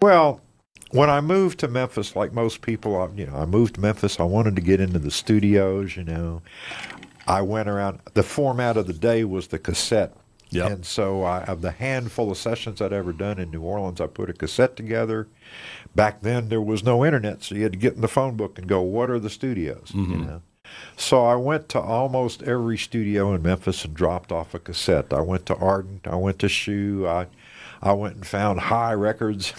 Well, when I moved to Memphis, like most people, I moved to Memphis. I wanted to get into the studios, I went around. The format of the day was the cassette. Yep. And so of the handful of sessions I'd ever done in New Orleans, I put a cassette together. Back then, there was no internet, so you had to get in the phone book and go, what are the studios? So I went to almost every studio in Memphis and dropped off a cassette. I went to Ardent. I went to Shoe. I went and found High Records,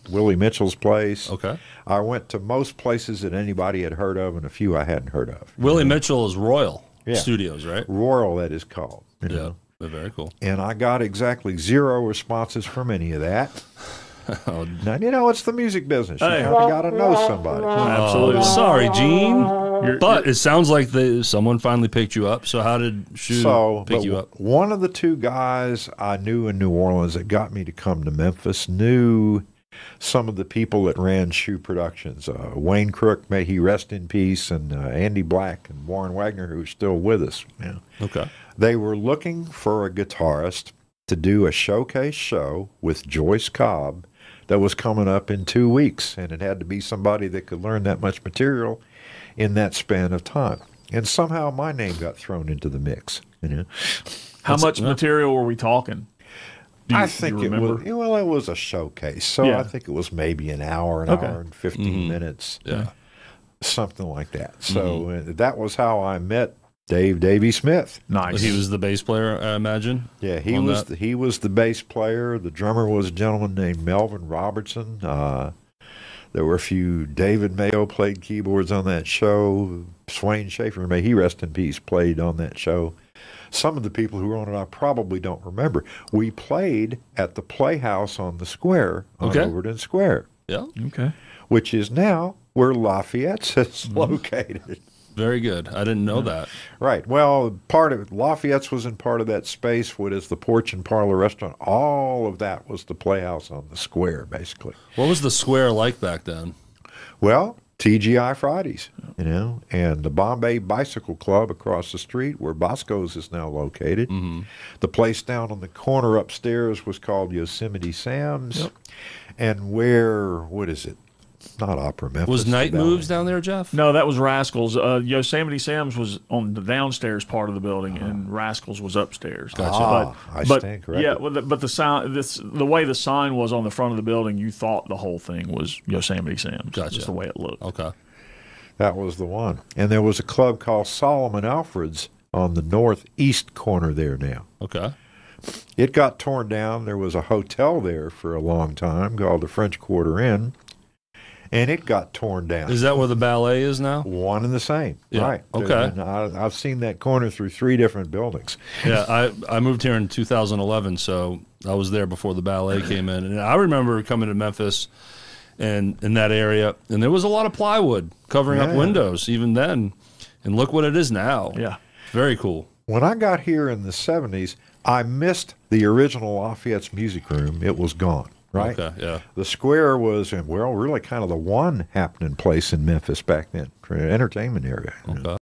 Willie Mitchell's place. Okay. I went to most places that anybody had heard of and a few I hadn't heard of. Willie Mitchell is Royal Studios, right? Royal, that is called. You know? Very cool. And I got exactly 0 responses from any of that. Now, it's the music business. You kind of got to know somebody. Absolutely. Sorry, Gene. But it sounds like someone finally picked you up. So how did Shoe pick you up? One of the two guys I knew in New Orleans that got me to come to Memphis knew some of the people that ran Shoe Productions. Wayne Crook, may he rest in peace, and Andy Black and Warren Wagner, who's still with us. Yeah. Okay. They were looking for a guitarist to do a showcase show with Joyce Cobb that was coming up in 2 weeks, and it had to be somebody that could learn that much material in that span of time. And somehow my name got thrown into the mix. How much material were we talking? I think it was a showcase, so I think it was maybe an hour and 15 minutes, something like that. So that was how I met Davey Smith. Nice. He was the bass player, I imagine. Yeah, he was the bass player. The drummer was a gentleman named Melvin Robertson. There were a few. David Mayo played keyboards on that show. Swain Schaefer, may he rest in peace, played on that show. Some of the people who were on it I probably don't remember. We played at the Playhouse on the Square on Overton Square. Yeah. Okay. Which is now where Lafayette's is located. Very good. I didn't know that. Right. Well, part of Lafayette's was in part of that space. What is the Porch and Parlor Restaurant? All of that was the Playhouse on the Square, basically. What was the Square like back then? Well, TGI Fridays, and the Bombay Bicycle Club across the street where Bosco's is now located. The place down on the corner upstairs was called Yosemite Sam's. And what is it? Not Opera Memphis. Was Night Moves down there, Jeff? No, that was Rascals. Yosemite Sam's was on the downstairs part of the building, and Rascals was upstairs. Gotcha. I stand corrected. Yeah, but the way the sign was on the front of the building, you thought the whole thing was Yosemite Sam's. Gotcha. That's the way it looked. Okay. That was the one. And there was a club called Solomon Alfred's on the northeast corner there now. Okay. It got torn down. There was a hotel there for a long time called the French Quarter Inn. And it got torn down. Is that where the ballet is now? One and the same. Yeah. Right. Okay. And I've seen that corner through 3 different buildings. Yeah, I moved here in 2011, so I was there before the ballet came in. And I remember coming to Memphis and in that area, and there was a lot of plywood covering up windows even then. And look what it is now. Yeah. Very cool. When I got here in the 70s, I missed the original Lafayette's Music Room. It was gone. Right? Okay, yeah. The Square was, really kind of the one happening place in Memphis back then for an entertainment area. Okay.